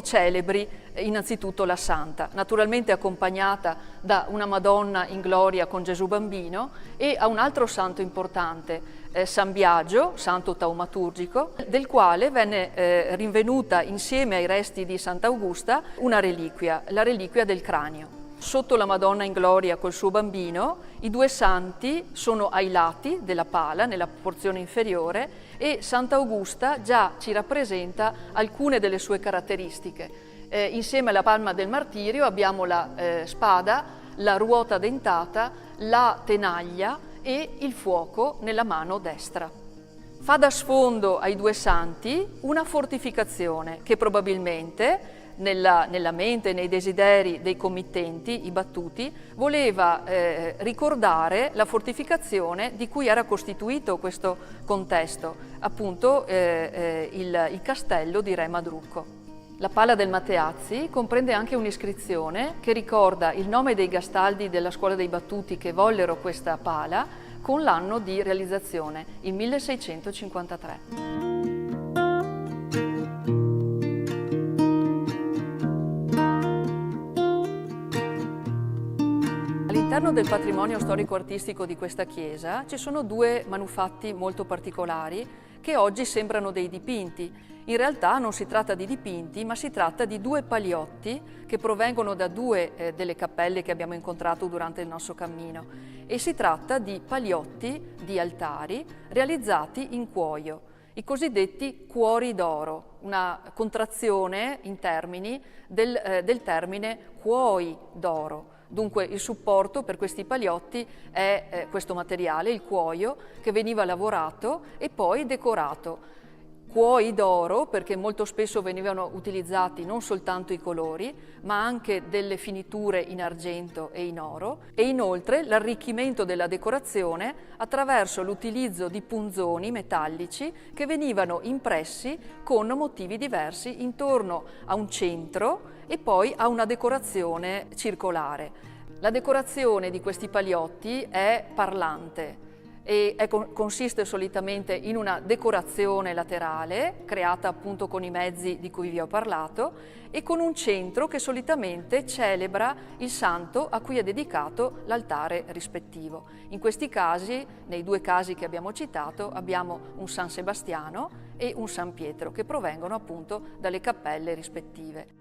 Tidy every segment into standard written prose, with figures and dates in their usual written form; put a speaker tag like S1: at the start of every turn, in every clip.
S1: Celebri innanzitutto la Santa, naturalmente accompagnata da una Madonna in gloria con Gesù Bambino e a un altro santo importante, San Biagio, santo taumaturgico, del quale venne rinvenuta insieme ai resti di Sant'Augusta una reliquia, la reliquia del cranio. Sotto la Madonna in gloria col suo bambino, i due santi sono ai lati della pala, nella porzione inferiore, e Sant'Augusta già ci rappresenta alcune delle sue caratteristiche. Insieme alla palma del martirio abbiamo la spada, la ruota dentata, la tenaglia e il fuoco nella mano destra. Fa da sfondo ai due santi una fortificazione che probabilmente nella mente e nei desideri dei committenti, i battuti, voleva ricordare la fortificazione di cui era costituito questo contesto, appunto il castello di Re Madrucco. La pala del Mateazzi comprende anche un'iscrizione che ricorda il nome dei Gastaldi della scuola dei battuti che vollero questa pala con l'anno di realizzazione, il 1653. All'interno del patrimonio storico-artistico di questa chiesa ci sono due manufatti molto particolari che oggi sembrano dei dipinti. In realtà non si tratta di dipinti, ma si tratta di due paliotti che provengono da due delle cappelle che abbiamo incontrato durante il nostro cammino. E si tratta di paliotti di altari realizzati in cuoio, i cosiddetti cuori d'oro, una contrazione in termini del termine cuoi d'oro. Dunque il supporto per questi paliotti è questo materiale, il cuoio, che veniva lavorato e poi decorato. Cuoi d'oro perché molto spesso venivano utilizzati non soltanto i colori, ma anche delle finiture in argento e in oro, e inoltre l'arricchimento della decorazione attraverso l'utilizzo di punzoni metallici che venivano impressi con motivi diversi intorno a un centro e poi a una decorazione circolare. La decorazione di questi paliotti è parlante e consiste solitamente in una decorazione laterale creata appunto con i mezzi di cui vi ho parlato e con un centro che solitamente celebra il santo a cui è dedicato l'altare rispettivo. In questi casi, nei due casi che abbiamo citato, abbiamo un San Sebastiano e un San Pietro che provengono appunto dalle cappelle rispettive.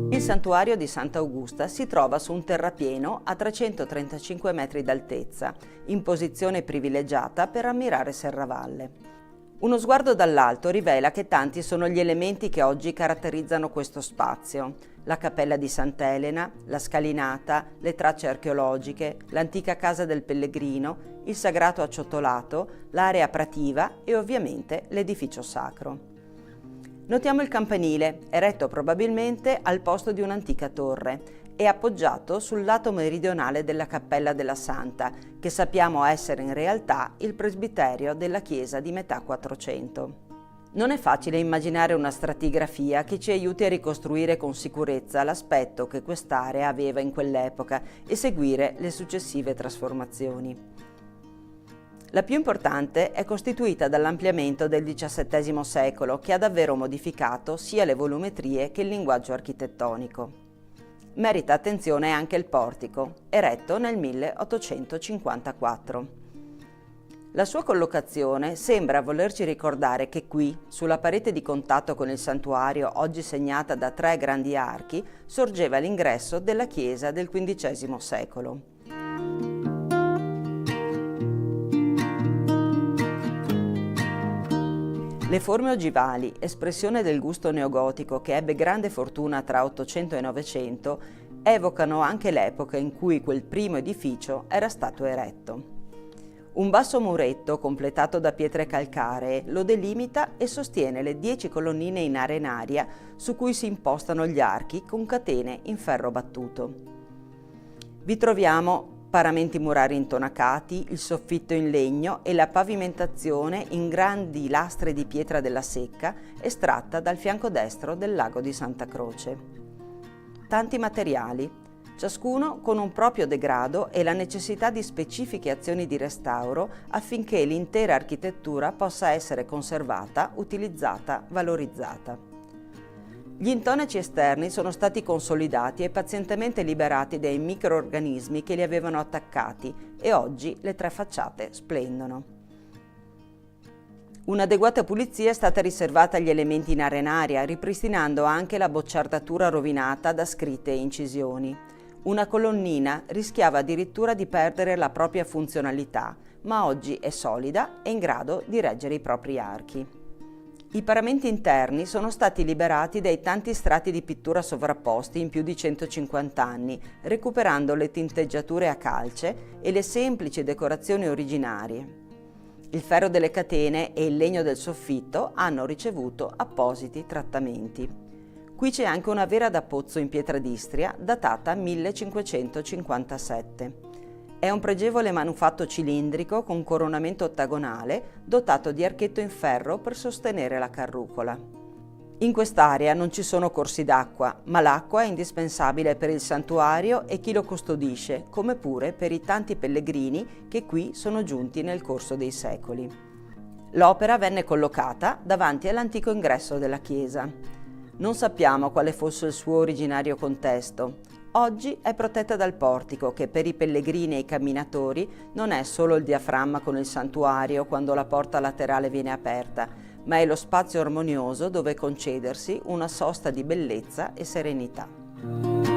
S2: Il santuario di Sant'Augusta si trova su un terrapieno a 335 metri d'altezza, in posizione privilegiata per ammirare Serravalle. Uno sguardo dall'alto rivela che tanti sono gli elementi che oggi caratterizzano questo spazio: la cappella di Sant'Elena, la scalinata, le tracce archeologiche, l'antica casa del pellegrino, il sagrato acciottolato, l'area prativa e ovviamente l'edificio sacro. Notiamo il campanile, eretto probabilmente al posto di un'antica torre e appoggiato sul lato meridionale della Cappella della Santa, che sappiamo essere in realtà il presbiterio della chiesa di metà Quattrocento. Non è facile immaginare una stratigrafia che ci aiuti a ricostruire con sicurezza l'aspetto che quest'area aveva in quell'epoca e seguire le successive trasformazioni. La più importante è costituita dall'ampliamento del XVII secolo, che ha davvero modificato sia le volumetrie che il linguaggio architettonico. Merita attenzione anche il portico, eretto nel 1854. La sua collocazione sembra volerci ricordare che qui, sulla parete di contatto con il santuario, oggi segnata da 3 grandi archi, sorgeva l'ingresso della chiesa del XV secolo. Le forme ogivali, espressione del gusto neogotico che ebbe grande fortuna tra 800 e 900, evocano anche l'epoca in cui quel primo edificio era stato eretto. Un basso muretto, completato da pietre calcaree, lo delimita e sostiene le 10 colonnine in arenaria su cui si impostano gli archi con catene in ferro battuto. Vi troviamo paramenti murari intonacati, il soffitto in legno e la pavimentazione in grandi lastre di pietra della Secca estratta dal fianco destro del lago di Santa Croce. Tanti materiali, ciascuno con un proprio degrado e la necessità di specifiche azioni di restauro affinché l'intera architettura possa essere conservata, utilizzata, valorizzata. Gli intonaci esterni sono stati consolidati e pazientemente liberati dai microorganismi che li avevano attaccati e oggi le tre facciate splendono. Un'adeguata pulizia è stata riservata agli elementi in arenaria, ripristinando anche la bocciardatura rovinata da scritte e incisioni. Una colonnina rischiava addirittura di perdere la propria funzionalità, ma oggi è solida e in grado di reggere i propri archi. I paramenti interni sono stati liberati dai tanti strati di pittura sovrapposti in più di 150 anni, recuperando le tinteggiature a calce e le semplici decorazioni originarie. Il ferro delle catene e il legno del soffitto hanno ricevuto appositi trattamenti. Qui c'è anche una vera da pozzo in pietra d'Istria, datata 1557. È un pregevole manufatto cilindrico con coronamento ottagonale, dotato di archetto in ferro per sostenere la carrucola. In quest'area non ci sono corsi d'acqua, ma l'acqua è indispensabile per il santuario e chi lo custodisce, come pure per i tanti pellegrini che qui sono giunti nel corso dei secoli. L'opera venne collocata davanti all'antico ingresso della chiesa. Non sappiamo quale fosse il suo originario contesto. Oggi è protetta dal portico che per i pellegrini e i camminatori non è solo il diaframma con il santuario quando la porta laterale viene aperta, ma è lo spazio armonioso dove concedersi una sosta di bellezza e serenità.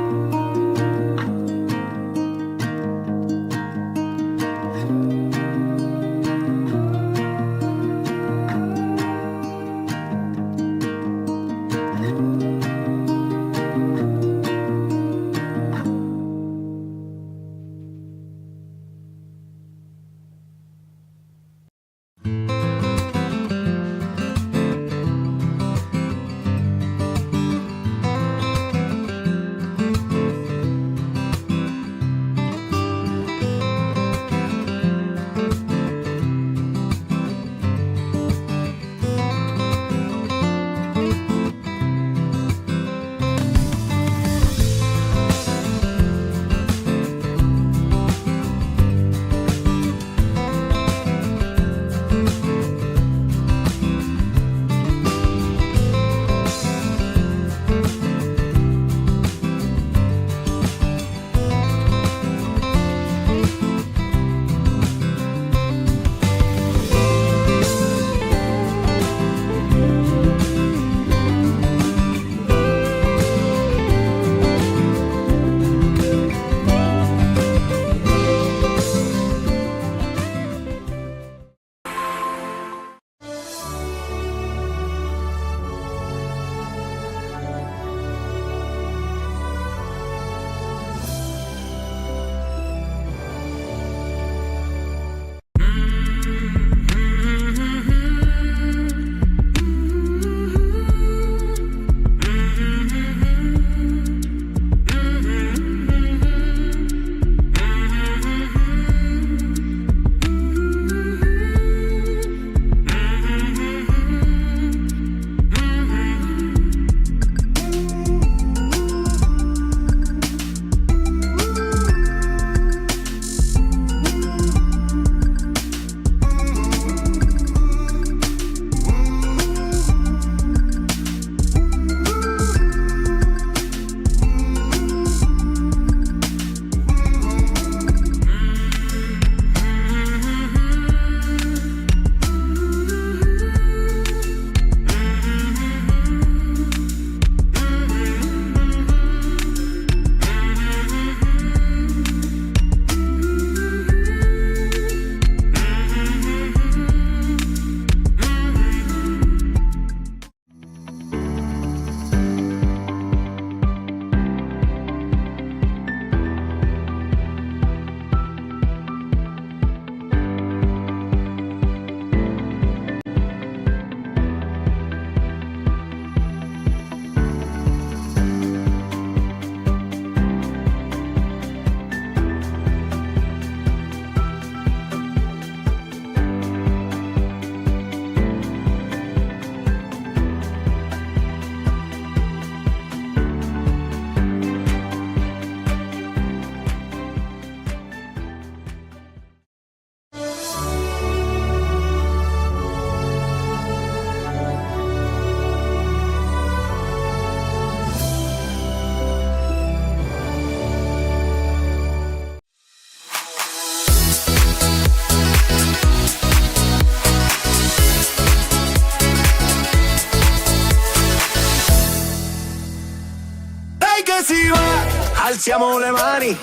S3: alziamo le mani,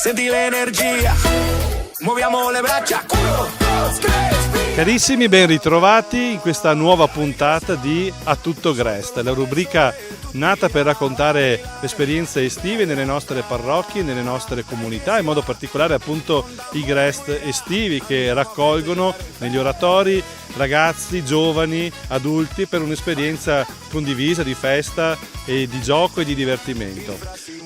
S3: senti l'energia, muoviamo le braccia. 1, 2, 3.
S4: Carissimi, ben ritrovati in questa nuova puntata di A Tutto Grest, la rubrica nata per raccontare le esperienze estive nelle nostre parrocchie, nelle nostre comunità, in modo particolare appunto i Grest estivi che raccolgono negli oratori ragazzi, giovani, adulti per un'esperienza condivisa di festa e di gioco e di divertimento.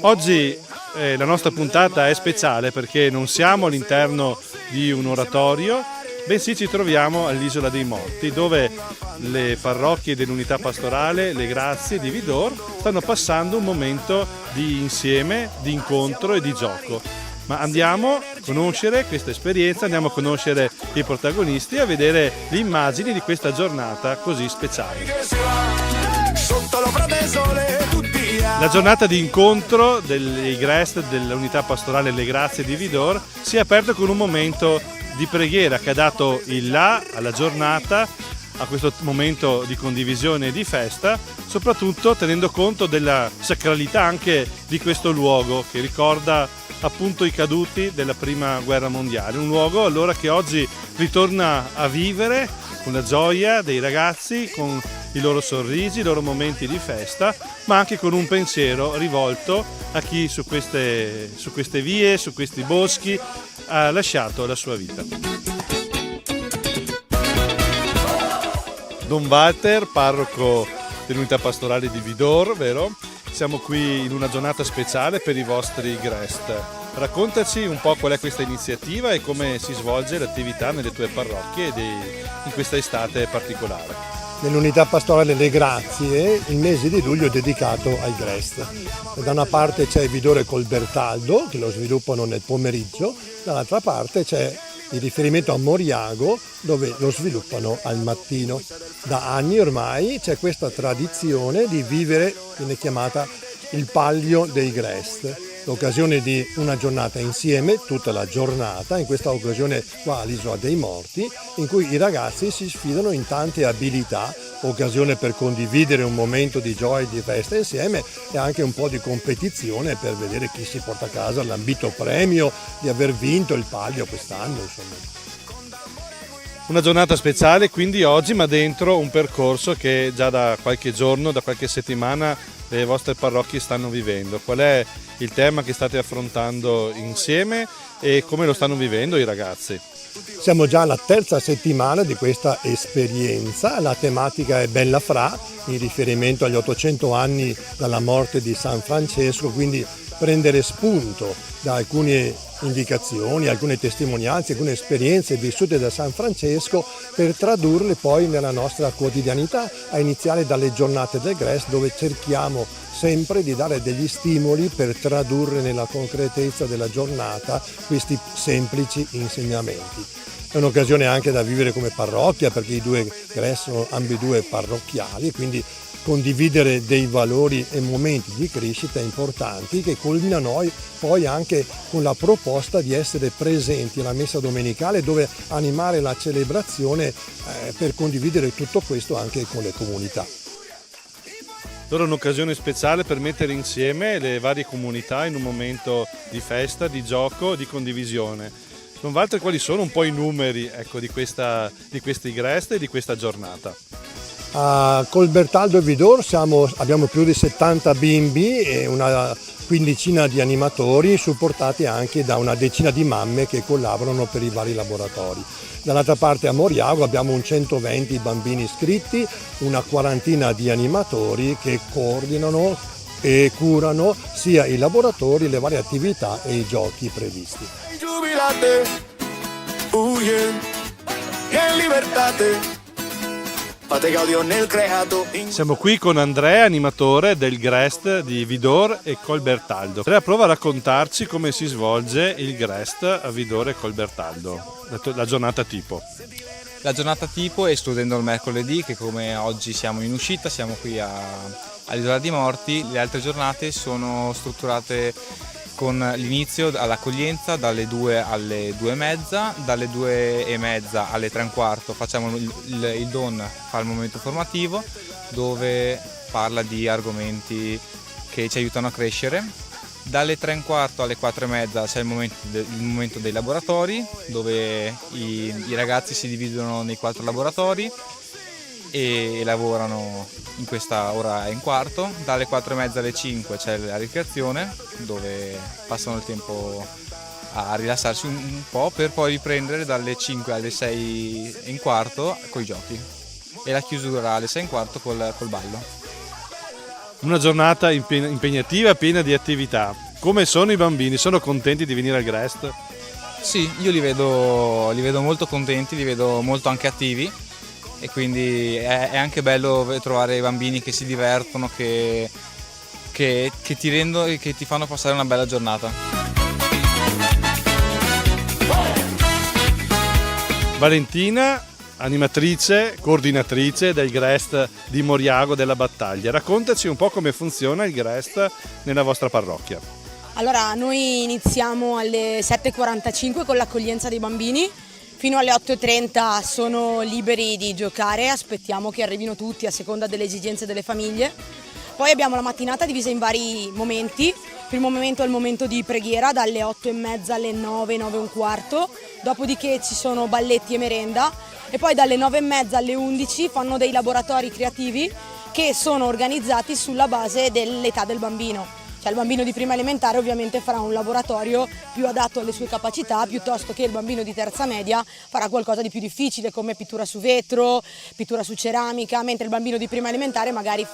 S4: Oggi la nostra puntata è speciale perché non siamo all'interno di un oratorio, bensì ci troviamo all'Isola dei Morti, dove le parrocchie dell'unità pastorale, le Grazie di Vidor, stanno passando un momento di insieme, di incontro e di gioco. Ma andiamo a conoscere questa esperienza, andiamo a conoscere i protagonisti e a vedere le immagini di questa giornata così speciale. La giornata di incontro dei Grest dell'unità pastorale Le Grazie di Vidor si è aperta con un momento di preghiera che ha dato il là alla giornata, a questo momento di condivisione e di festa, soprattutto tenendo conto della sacralità anche di questo luogo che ricorda appunto i caduti della prima guerra mondiale, un luogo allora che oggi ritorna a vivere con la gioia dei ragazzi, con i loro sorrisi, i loro momenti di festa, ma anche con un pensiero rivolto a chi su queste vie, su questi boschi ha lasciato la sua vita. Don Walter, parroco dell'unità pastorale di Vidor, vero? Siamo qui in una giornata speciale per i vostri Grest. Raccontaci un po' qual è questa iniziativa e come si svolge l'attività nelle tue parrocchie in questa estate particolare.
S5: Nell'unità pastorale Le Grazie il mese di luglio è dedicato ai Grest. Da una parte c'è Vidor e Colbertaldo che lo sviluppano nel pomeriggio, dall'altra parte c'è il riferimento a Moriago dove lo sviluppano al mattino. Da anni ormai c'è questa tradizione di vivere, viene chiamata il Palio dei Grest, l'occasione di una giornata insieme, tutta la giornata, in questa occasione qua all'Isola dei Morti, in cui i ragazzi si sfidano in tante abilità, occasione per condividere un momento di gioia e di festa insieme e anche un po' di competizione per vedere chi si porta a casa l'ambito premio di aver vinto il palio quest'anno, insomma.
S4: Una giornata speciale quindi oggi, ma dentro un percorso che già da qualche giorno, da qualche settimana le vostre parrocchie stanno vivendo. Qual è il tema che state affrontando insieme e come lo stanno vivendo i ragazzi?
S5: Siamo già alla terza settimana di questa esperienza, la tematica è Bella Fra, in riferimento agli 800 anni dalla morte di San Francesco, quindi prendere spunto da alcune indicazioni, alcune testimonianze, alcune esperienze vissute da San Francesco per tradurle poi nella nostra quotidianità, a iniziare dalle giornate del Grest dove cerchiamo sempre di dare degli stimoli per tradurre nella concretezza della giornata questi semplici insegnamenti. È un'occasione anche da vivere come parrocchia perché i due Grest sono ambedue parrocchiali, quindi condividere dei valori e momenti di crescita importanti che culminano poi anche con la proposta di essere presenti alla messa domenicale dove animare la celebrazione per condividere tutto questo anche con le comunità.
S4: Allora è un'occasione speciale per mettere insieme le varie comunità in un momento di festa, di gioco, di condivisione. Don Walter, quali sono un po' i numeri di questi Grest e di questa giornata?
S5: A Colbertaldo e Vidor abbiamo più di 70 bimbi e una quindicina di animatori supportati anche da una decina di mamme che collaborano per i vari laboratori. Dall'altra parte a Moriago abbiamo un 120 bambini iscritti, una quarantina di animatori che coordinano e curano sia i laboratori, le varie attività e i giochi previsti.
S3: Giubilate, in libertate.
S4: Siamo qui con Andrea, animatore del Grest di Vidor e Colbertaldo. Andrea, prova a raccontarci come si svolge il Grest a Vidor e Colbertaldo, la giornata tipo.
S6: La giornata tipo, escludendo il mercoledì, che come oggi siamo in uscita, siamo qui all'Isola dei Morti. Le altre giornate sono strutturate con l'inizio all'accoglienza dalle 2 alle 2:30, dalle 2:30 alle 3:15 facciamo il Don fa il momento formativo dove parla di argomenti che ci aiutano a crescere Dalle 3:15 alle 4:30 c'è il momento dei laboratori, dove i ragazzi si dividono nei 4 laboratori e lavorano in questa ora e un quarto. Dalle 4:30 alle 5 c'è la ricreazione, dove passano il tempo a rilassarsi un po', per poi riprendere dalle 5 alle 6:15 con i giochi, e la chiusura alle 6:15 col ballo.
S4: Una giornata impegnativa, piena di attività. Come sono i bambini? Sono contenti di venire al Grest?
S6: Sì, io li vedo molto contenti, li vedo molto anche attivi, e quindi è anche bello trovare i bambini che si divertono, che ti fanno passare una bella giornata.
S4: Valentina, animatrice, coordinatrice del Grest di Moriago della Battaglia. Raccontaci un po' come funziona il Grest nella vostra parrocchia.
S7: Allora, noi iniziamo alle 7:45 con l'accoglienza dei bambini, fino alle 8:30 sono liberi di giocare, aspettiamo che arrivino tutti a seconda delle esigenze delle famiglie. Poi abbiamo la mattinata divisa in vari momenti. Il primo momento è il momento di preghiera, dalle 8:30 alle 9, 9:15, dopodiché ci sono balletti e merenda, e poi dalle 9:30 alle 11 fanno dei laboratori creativi che sono organizzati sulla base dell'età del bambino. Cioè il bambino di prima elementare ovviamente farà un laboratorio più adatto alle sue capacità, piuttosto che il bambino di terza media farà qualcosa di più difficile, come pittura su vetro, pittura su ceramica, mentre il bambino di prima elementare magari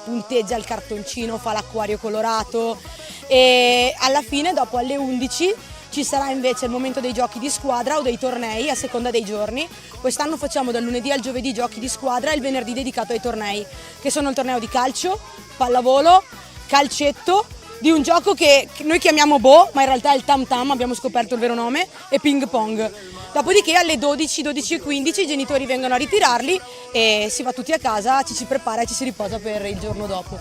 S7: punteggia il cartoncino, fa l'acquario colorato. E alla fine, dopo alle 11, ci sarà invece il momento dei giochi di squadra o dei tornei a seconda dei giorni. Quest'anno facciamo dal lunedì al giovedì giochi di squadra e il venerdì dedicato ai tornei, che sono il torneo di calcio, pallavolo, calcetto, di un gioco che noi chiamiamo Bo, ma in realtà è il tam tam, abbiamo scoperto il vero nome, e ping pong. Dopodiché alle 12, 12:15 i genitori vengono a ritirarli e si va tutti a casa, ci si prepara e ci si riposa per il giorno dopo.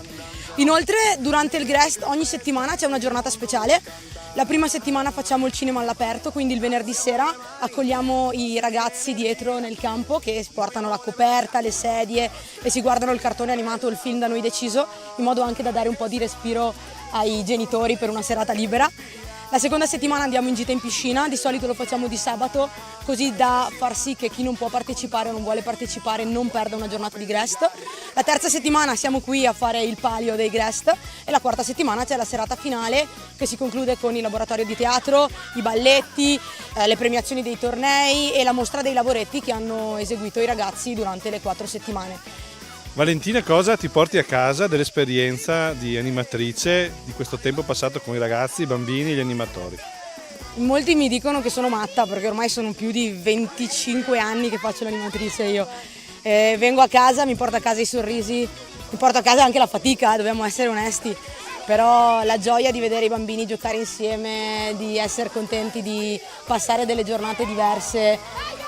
S7: Inoltre durante il Grest ogni settimana c'è una giornata speciale. La prima settimana facciamo il cinema all'aperto, quindi il venerdì sera accogliamo i ragazzi dietro nel campo che portano la coperta, le sedie e si guardano il cartone animato o il film da noi deciso, in modo anche da dare un po' di respiro ai genitori per una serata libera. La seconda settimana andiamo in gita in piscina, di solito lo facciamo di sabato, così da far sì che chi non può partecipare o non vuole partecipare non perda una giornata di Grest. La terza settimana siamo qui a fare il palio dei Grest e la quarta settimana c'è la serata finale che si conclude con il laboratorio di teatro, i balletti, le premiazioni dei tornei e la mostra dei lavoretti che hanno eseguito i ragazzi durante le 4 settimane.
S4: Valentina, cosa ti porti a casa dell'esperienza di animatrice di questo tempo passato con i ragazzi, i bambini e gli animatori?
S7: Molti mi dicono che sono matta perché ormai sono più di 25 anni che faccio l'animatrice io. Vengo a casa, mi porto a casa i sorrisi, mi porto a casa anche la fatica, dobbiamo essere onesti, però la gioia di vedere i bambini giocare insieme, di essere contenti di passare delle giornate diverse.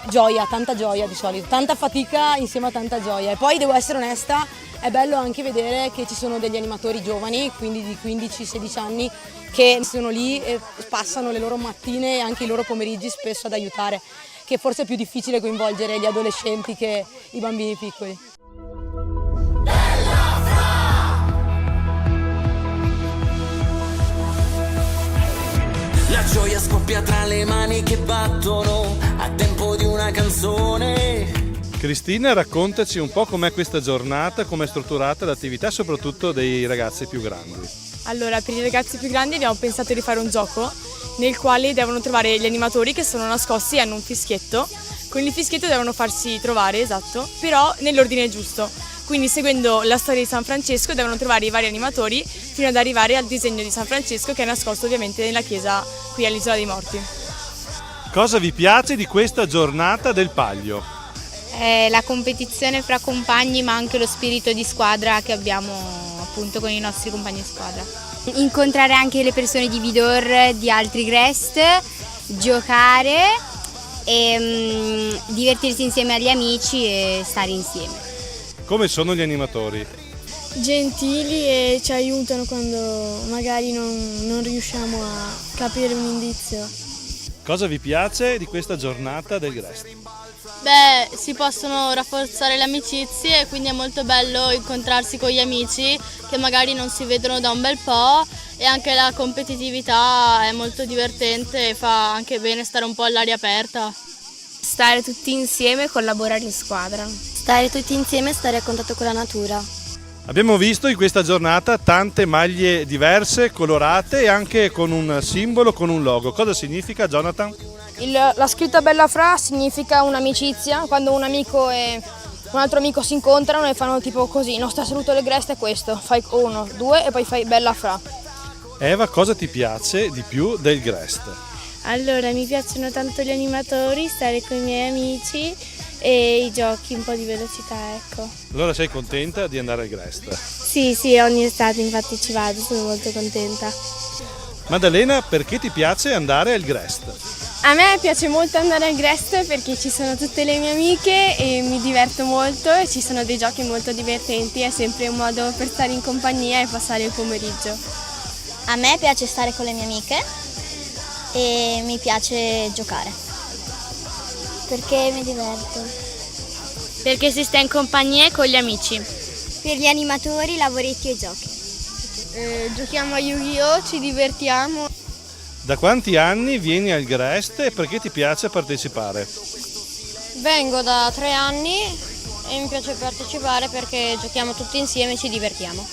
S7: Gioia, tanta gioia di solito, tanta fatica insieme a tanta gioia. E poi devo essere onesta, è bello anche vedere che ci sono degli animatori giovani, quindi di 15-16 anni, che sono lì e passano le loro mattine e anche i loro pomeriggi spesso ad aiutare, che forse è più difficile coinvolgere gli adolescenti che i bambini piccoli.
S3: La gioia scoppia tra le mani che battono a tempo di una canzone.
S4: Cristina, raccontaci un po' com'è questa giornata, com'è strutturata l'attività soprattutto dei ragazzi più grandi.
S8: Allora, per i ragazzi più grandi abbiamo pensato di fare un gioco nel quale devono trovare gli animatori che sono nascosti e hanno un fischietto. Con il fischietto devono farsi trovare, esatto, però nell'ordine giusto. Quindi seguendo la storia di San Francesco devono trovare i vari animatori fino ad arrivare al disegno di San Francesco che è nascosto ovviamente nella chiesa qui all'Isola dei Morti.
S4: Cosa vi piace di questa giornata del Palio?
S9: La competizione fra compagni ma anche lo spirito di squadra che abbiamo appunto con i nostri compagni di squadra.
S10: Incontrare anche le persone di Vidor di altri Grest, giocare e divertirsi insieme agli amici e stare insieme.
S4: Come sono gli animatori?
S8: Gentili e ci aiutano quando magari non riusciamo a capire un indizio.
S4: Cosa vi piace di questa giornata del Grest?
S8: Beh, si possono rafforzare le amicizie e quindi è molto bello incontrarsi con gli amici che magari non si vedono da un bel po', e anche la competitività è molto divertente e fa anche bene stare un po' all'aria aperta.
S9: Stare tutti insieme e collaborare in squadra.
S10: Stare tutti insieme e stare a contatto con la natura.
S4: Abbiamo visto in questa giornata tante maglie diverse, colorate e anche con un simbolo, con un logo. Cosa significa, Jonathan?
S7: La scritta Bella Fra significa un'amicizia, quando un amico e un altro amico si incontrano e fanno tipo così: il nostro saluto del Grest è questo, fai 1, 2 e poi fai Bella Fra.
S4: Eva, cosa ti piace di più del Grest?
S8: Allora, mi piacciono tanto gli animatori, stare con i miei amici e i giochi un po' di velocità, ecco.
S4: Allora sei contenta di andare al Grest?
S8: Sì, ogni estate infatti ci vado, sono molto contenta.
S4: Maddalena, perché ti piace andare al Grest?
S8: A me piace molto andare al Grest perché ci sono tutte le mie amiche e mi diverto molto e ci sono dei giochi molto divertenti, è sempre un modo per stare in compagnia e passare il pomeriggio.
S10: A me piace stare con le mie amiche e mi piace giocare. Perché mi diverto.
S8: Perché si sta in compagnia con gli amici.
S10: Per gli animatori, lavoretti e giochi.
S8: Giochiamo a Yu-Gi-Oh!, ci divertiamo.
S4: Da quanti anni vieni al Grest e perché ti piace partecipare?
S7: Vengo da 3 anni e mi piace partecipare perché giochiamo tutti insieme e ci divertiamo.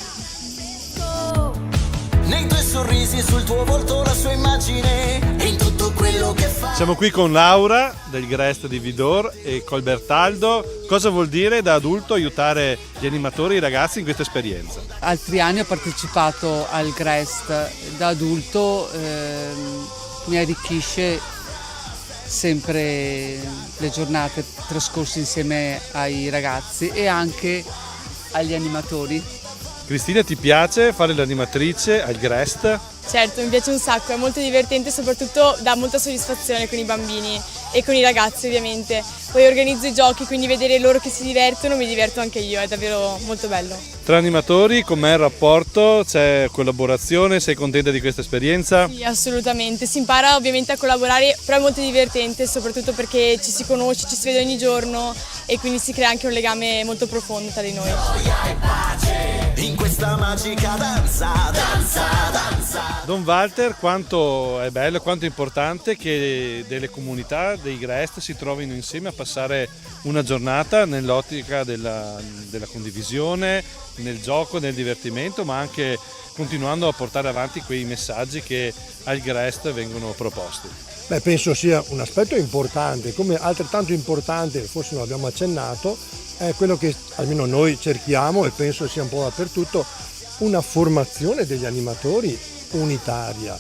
S3: Nei tuoi sorrisi, sul tuo volto la sua immagine e in tutto quello che fa.
S4: Siamo qui con Laura del Grest di Vidor e col Bertaldo. Cosa vuol dire da adulto aiutare gli animatori e i ragazzi in questa esperienza?
S11: Altri anni ho partecipato al Grest, da adulto mi arricchisce sempre le giornate trascorse insieme ai ragazzi e anche agli animatori.
S4: Cristina, ti piace fare l'animatrice al Grest?
S8: Certo, mi piace un sacco, è molto divertente e soprattutto dà molta soddisfazione con i bambini e con i ragazzi ovviamente. Poi organizzo i giochi, quindi vedere loro che si divertono, mi diverto anche io, è davvero molto bello.
S4: Tra animatori com'è il rapporto? C'è collaborazione? Sei contenta di questa esperienza?
S8: Sì, assolutamente, si impara ovviamente a collaborare, però è molto divertente, soprattutto perché ci si conosce, ci si vede ogni giorno e quindi si crea anche un legame molto profondo tra di noi.
S3: In questa magica danza.
S4: Don Walter, quanto è bello, quanto è importante che delle comunità, dei Grest si trovino insieme a passare una giornata nell'ottica della condivisione, nel gioco, nel divertimento, ma anche continuando a portare avanti quei messaggi che al Grest vengono proposti.
S5: Beh, penso sia un aspetto importante, come altrettanto importante, forse non abbiamo accennato, è quello che almeno noi cerchiamo e penso sia un po' dappertutto, una formazione degli animatori unitaria.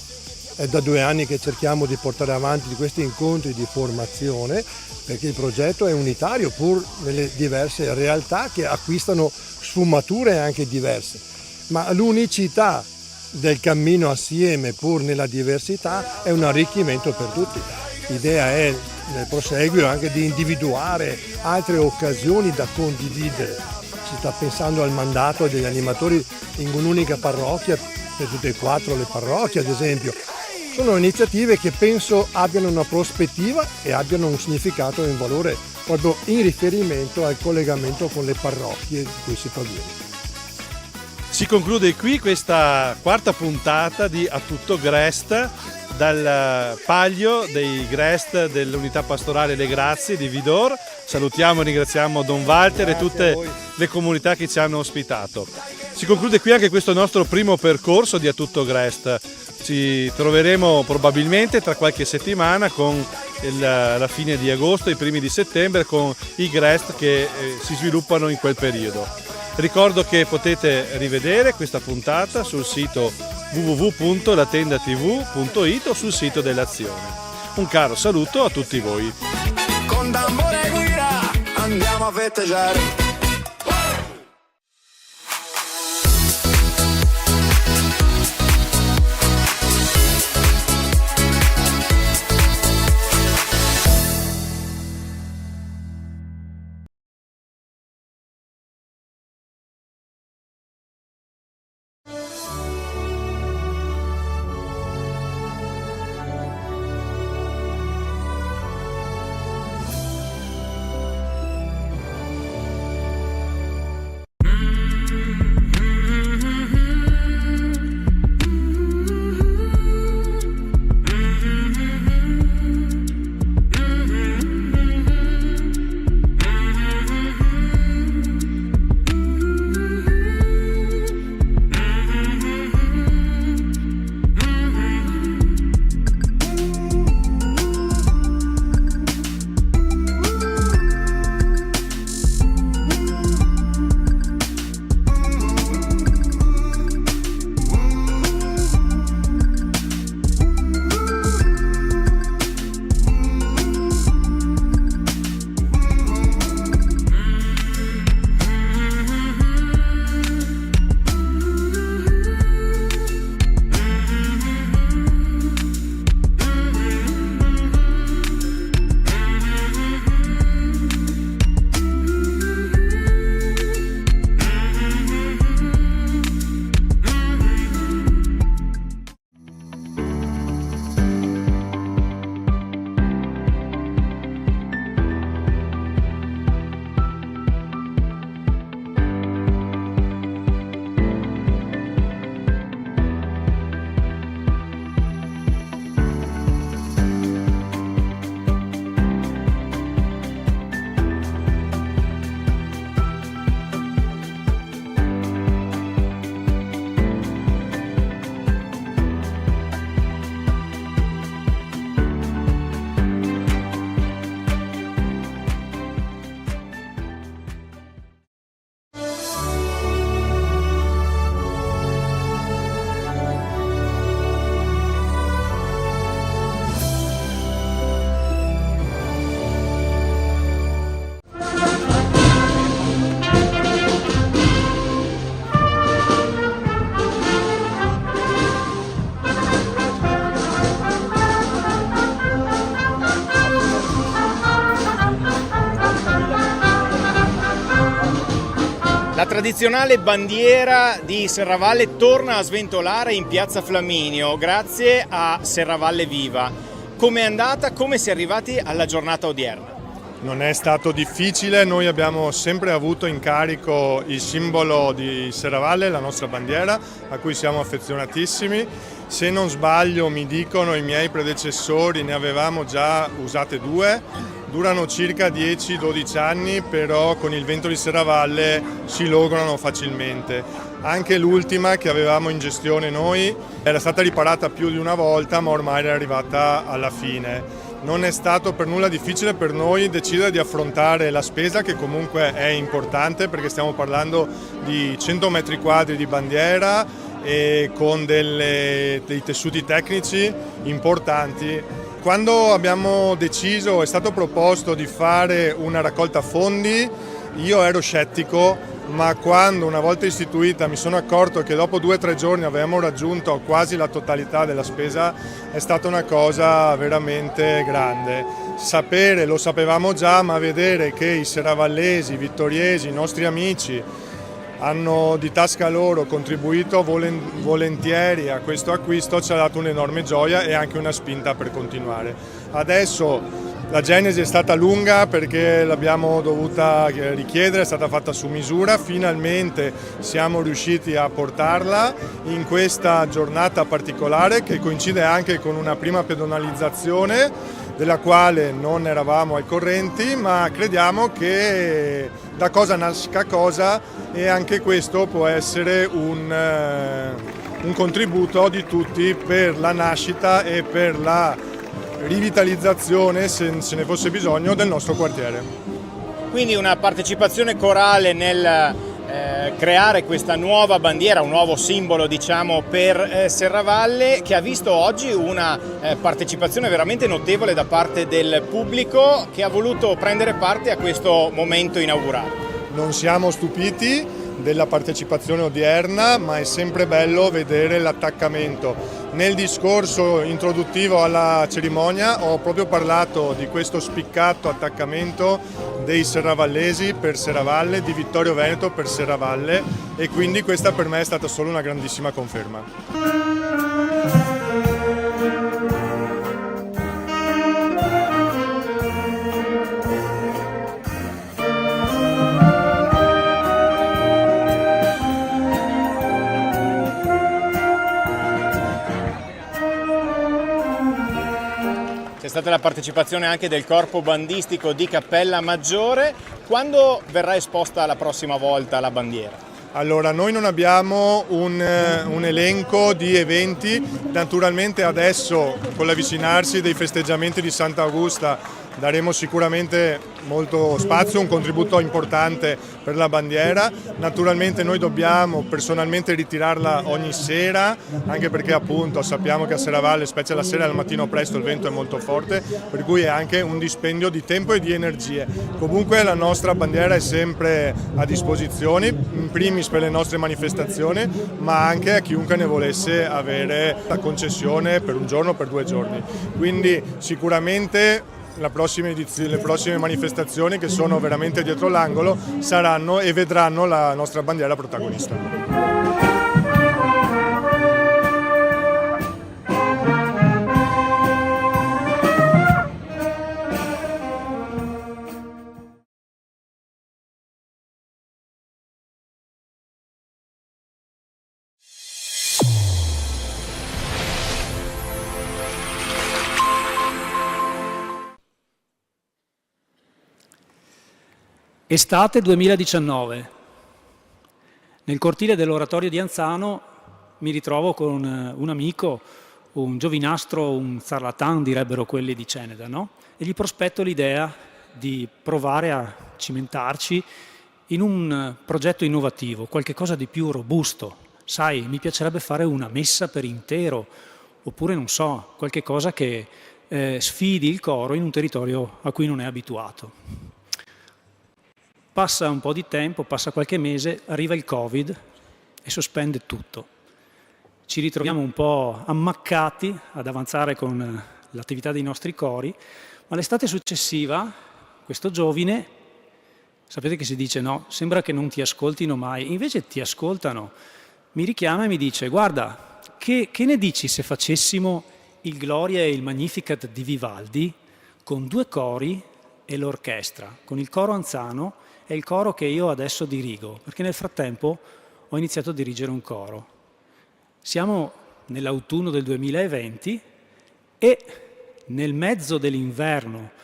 S5: È da 2 anni che cerchiamo di portare avanti questi incontri di formazione perché il progetto è unitario pur nelle diverse realtà che acquistano sfumature anche diverse, ma l'unicità del cammino assieme pur nella diversità è un arricchimento per tutti. L'idea è nel proseguio anche di individuare altre occasioni da condividere. Si sta pensando al mandato degli animatori in un'unica parrocchia per tutte e 4 le parrocchie ad esempio. Sono iniziative che penso abbiano una prospettiva e abbiano un significato e un valore proprio in riferimento al collegamento con le parrocchie di cui si proviene.
S4: Si conclude qui questa 4ª puntata di A Tutto Grest dal Palio dei Grest dell'Unità Pastorale Le Grazie di Vidor. Salutiamo e ringraziamo Don Walter e tutte le comunità che ci hanno ospitato. Si conclude qui anche questo nostro primo percorso di A Tutto Grest. Ci troveremo probabilmente tra qualche settimana con la fine di agosto e i primi di settembre con i Grest che si sviluppano in quel periodo. Ricordo che potete rivedere questa puntata sul sito www.latendatv.it o sul sito dell'Azione. Un caro saluto a tutti voi.
S3: Con tambore e guida andiamo a festeggiare.
S12: La tradizionale bandiera di Serravalle torna a sventolare in piazza Flaminio grazie a Serravalle Viva. Come è andata? Come si è arrivati alla giornata odierna?
S5: Non è stato difficile, noi abbiamo sempre avuto in carico il simbolo di Serravalle, la nostra bandiera, a cui siamo affezionatissimi. Se non sbaglio, mi dicono i miei predecessori, ne avevamo già usate 2, durano circa 10-12 anni, però con il vento di Serravalle si lograno facilmente. Anche l'ultima che avevamo in gestione noi era stata riparata più di una volta, ma ormai era arrivata alla fine. Non è stato per nulla difficile per noi decidere di affrontare la spesa, che comunque è importante perché stiamo parlando di 100 metri quadri di bandiera e con dei tessuti tecnici importanti. Quando abbiamo deciso, è stato proposto di fare una raccolta fondi, io ero scettico, ma quando una volta istituita mi sono accorto che dopo 2 o 3 giorni avevamo raggiunto quasi la totalità della spesa, è stata una cosa veramente grande. Sapere, lo sapevamo già, ma vedere che i serravallesi, i vittoriesi, i nostri amici hanno di tasca loro contribuito volentieri a questo acquisto ci ha dato un'enorme gioia e anche una spinta per continuare. Adesso la genesi è stata lunga perché l'abbiamo dovuta richiedere, è stata fatta su misura, finalmente siamo riusciti a portarla in questa giornata particolare che coincide anche con una prima pedonalizzazione della quale non eravamo al corrente, ma crediamo che da cosa nasca cosa e anche questo può essere un contributo di tutti per la nascita e per la rivitalizzazione, se ne fosse bisogno, del nostro quartiere.
S12: Quindi una partecipazione corale nel creare questa nuova bandiera, un nuovo simbolo diciamo per Serravalle, che ha visto oggi una partecipazione veramente notevole da parte del pubblico che ha voluto prendere parte a questo momento inaugurale.
S5: Non siamo stupiti della partecipazione odierna, ma è sempre bello vedere l'attaccamento. Nel discorso introduttivo alla cerimonia ho proprio parlato di questo spiccato attaccamento dei serravallesi per Serravalle, di Vittorio Veneto per Serravalle, e quindi questa per me è stata solo una grandissima conferma.
S12: C'è stata la partecipazione anche del corpo bandistico di Cappella Maggiore. Quando verrà esposta la prossima volta la bandiera?
S5: Allora, noi non abbiamo un elenco di eventi, naturalmente adesso con l'avvicinarsi dei festeggiamenti di Sant'Augusta daremo sicuramente molto spazio, un contributo importante per la bandiera. Naturalmente noi dobbiamo personalmente ritirarla ogni sera, anche perché appunto sappiamo che a Serravalle, specie la sera e al mattino presto, il vento è molto forte, per cui è anche un dispendio di tempo e di energie. Comunque la nostra bandiera è sempre a disposizione, in primis per le nostre manifestazioni, ma anche a chiunque ne volesse avere la concessione per un giorno o per 2 giorni. Quindi sicuramente le prossime manifestazioni, che sono veramente dietro l'angolo, saranno e vedranno la nostra bandiera protagonista.
S13: Estate 2019. Nel cortile dell'oratorio di Anzano mi ritrovo con un amico, un giovinastro, un sarlatan direbbero quelli di Ceneda, no? E gli prospetto l'idea di provare a cimentarci in un progetto innovativo, qualche cosa di più robusto. Sai, mi piacerebbe fare una messa per intero, oppure non so, qualche cosa che sfidi il coro in un territorio a cui non è abituato. Passa un po' di tempo, passa qualche mese, arriva il Covid e sospende tutto. Ci ritroviamo un po' ammaccati ad avanzare con l'attività dei nostri cori, ma l'estate successiva questo giovine Sapete che si dice no, sembra che non ti ascoltino mai, invece ti ascoltano. Mi richiama e mi dice guarda, che ne dici se facessimo il Gloria e il Magnificat di Vivaldi con 2 cori e l'orchestra, con il coro Anzano e il coro che io adesso dirigo, perché nel frattempo ho iniziato a dirigere un coro. Siamo nell'autunno del 2020 e nel mezzo dell'inverno,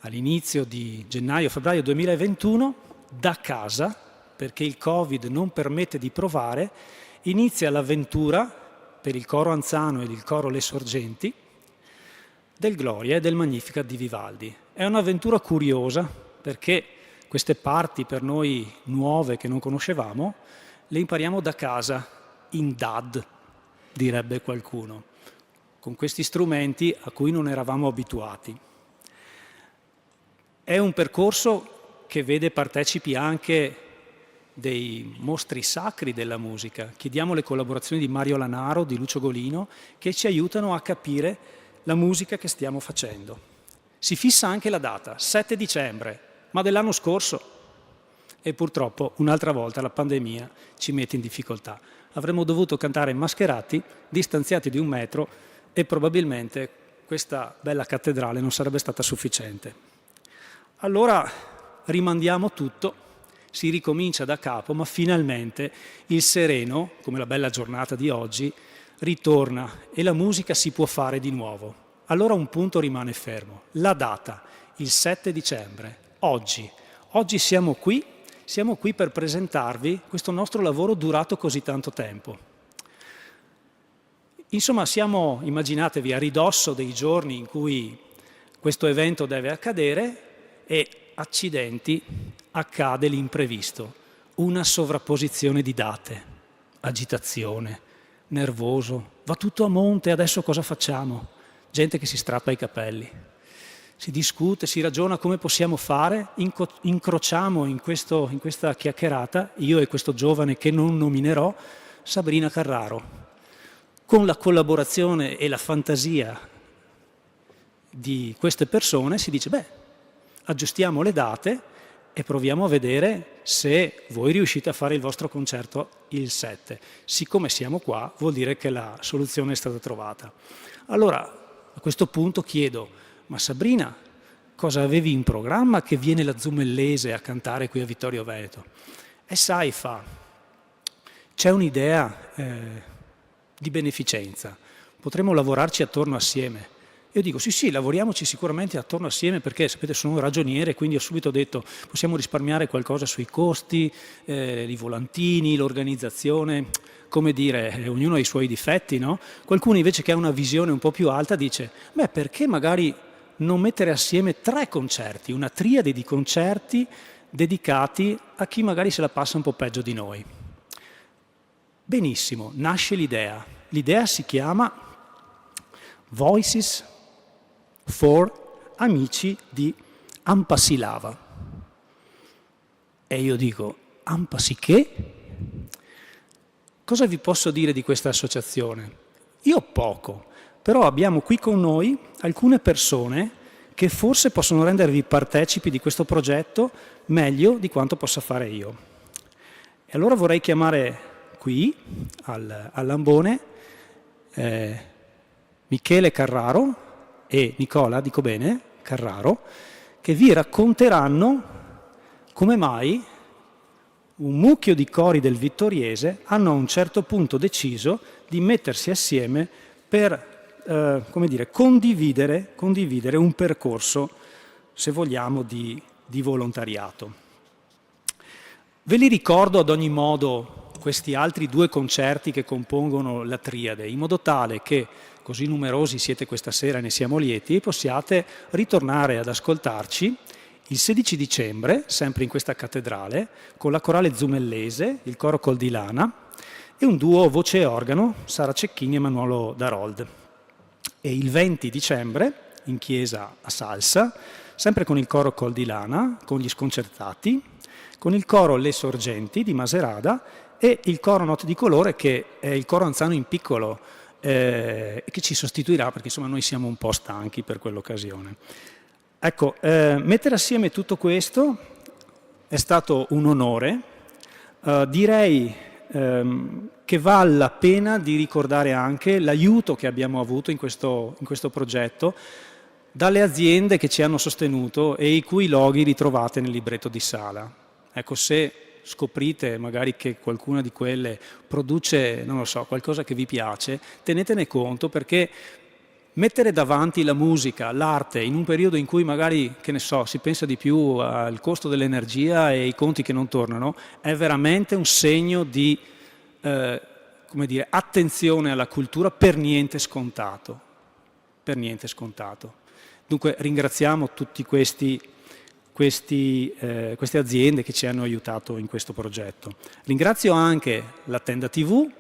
S13: all'inizio di gennaio-febbraio 2021, da casa, perché il Covid non permette di provare, inizia l'avventura per il coro Anzano ed il coro Le Sorgenti del Gloria e del Magnificat di Vivaldi. È un'avventura curiosa perché queste parti per noi nuove che non conoscevamo le impariamo da casa, in DAD, direbbe qualcuno, con questi strumenti a cui non eravamo abituati. È un percorso che vede partecipi anche dei mostri sacri della musica. Chiediamo le collaborazioni di Mario Lanaro, di Lucio Golino, che ci aiutano a capire la musica che stiamo facendo. Si fissa anche la data, 7 dicembre, ma dell'anno scorso, e purtroppo un'altra volta la pandemia ci mette in difficoltà. Avremmo dovuto cantare mascherati, distanziati di 1 metro, e probabilmente questa bella cattedrale non sarebbe stata sufficiente. Allora rimandiamo tutto, si ricomincia da capo, ma finalmente il sereno, come la bella giornata di oggi, ritorna e la musica si può fare di nuovo. Allora un punto rimane fermo, la data, il 7 dicembre, oggi. Oggi siamo qui per presentarvi questo nostro lavoro durato così tanto tempo. Insomma, siamo, immaginatevi, a ridosso dei giorni in cui questo evento deve accadere e, accidenti, accade l'imprevisto, una sovrapposizione di date, agitazione, nervoso, va tutto a monte, adesso cosa facciamo? Gente che si strappa i capelli, si discute, si ragiona come possiamo fare, incrociamo in questa chiacchierata, io e questo giovane che non nominerò, Sabrina Carraro, con la collaborazione e la fantasia di queste persone si dice, aggiustiamo le date e proviamo a vedere se voi riuscite a fare il vostro concerto il 7. Siccome siamo qua, vuol dire che la soluzione è stata trovata. Allora, a questo punto chiedo, ma Sabrina, cosa avevi in programma che viene la Zumellese a cantare qui a Vittorio Veneto? E sai, c'è un'idea di beneficenza, potremmo lavorarci attorno assieme. Io dico sì, lavoriamoci sicuramente attorno assieme perché, sapete, sono un ragioniere, quindi ho subito detto possiamo risparmiare qualcosa sui costi, i volantini, l'organizzazione, come dire, ognuno ha i suoi difetti, no? Qualcuno invece che ha una visione un po' più alta dice, perché magari non mettere assieme 3 concerti, una triade di concerti dedicati a chi magari se la passa un po' peggio di noi. Benissimo, nasce l'idea. L'idea si chiama Voices for Amici di Ampasilava. E io dico, Ampasi che? Cosa vi posso dire di questa associazione? Io poco, però abbiamo qui con noi alcune persone che forse possono rendervi partecipi di questo progetto meglio di quanto possa fare io. E allora vorrei chiamare qui, all'ambone, Michele Carraro e Nicola, dico bene, Carraro, che vi racconteranno come mai un mucchio di cori del Vittoriese hanno a un certo punto deciso di mettersi assieme per condividere un percorso, se vogliamo, di volontariato. Ve li ricordo ad ogni modo questi altri 2 concerti che compongono la triade, in modo tale che, così numerosi siete questa sera e ne siamo lieti, possiate ritornare ad ascoltarci il 16 dicembre, sempre in questa cattedrale, con la corale Zumellese, il coro Col di Lana e un duo voce e organo, Sara Cecchini e Emanuelo Darold. E il 20 dicembre, in chiesa a Salsa, sempre con il coro Col di Lana, con gli sconcertati, con il coro Le Sorgenti di Maserada e il coro Note di Colore, che è il coro Anzano in piccolo, che ci sostituirà perché insomma noi siamo un po' stanchi per quell'occasione. Ecco, mettere assieme tutto questo è stato un onore. Direi che vale la pena di ricordare anche l'aiuto che abbiamo avuto in questo progetto dalle aziende che ci hanno sostenuto e i cui loghi ritrovate nel libretto di sala. Ecco, se scoprite magari che qualcuna di quelle produce, non lo so, qualcosa che vi piace, tenetene conto, perché mettere davanti la musica, l'arte, in un periodo in cui magari, che ne so, si pensa di più al costo dell'energia e ai conti che non tornano, è veramente un segno di come dire, attenzione alla cultura per niente scontato. Per niente scontato. Dunque ringraziamo tutti queste aziende che ci hanno aiutato in questo progetto. Ringrazio anche la Tenda TV,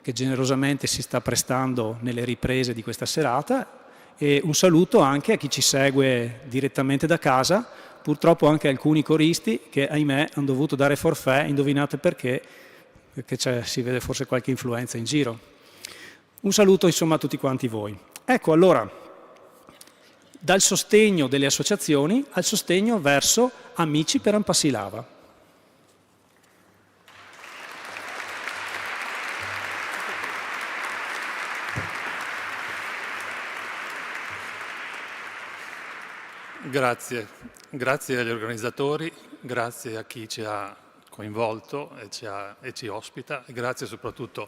S13: che generosamente si sta prestando nelle riprese di questa serata, e un saluto anche a chi ci segue direttamente da casa, purtroppo anche alcuni coristi che ahimè hanno dovuto dare forfait, indovinate perché si vede forse qualche influenza in giro. Un saluto insomma a tutti quanti voi. Ecco, allora, dal sostegno delle associazioni al sostegno verso Amici per Ampassilava.
S14: Grazie agli organizzatori, grazie a chi ci ha coinvolto e ci ospita, e grazie soprattutto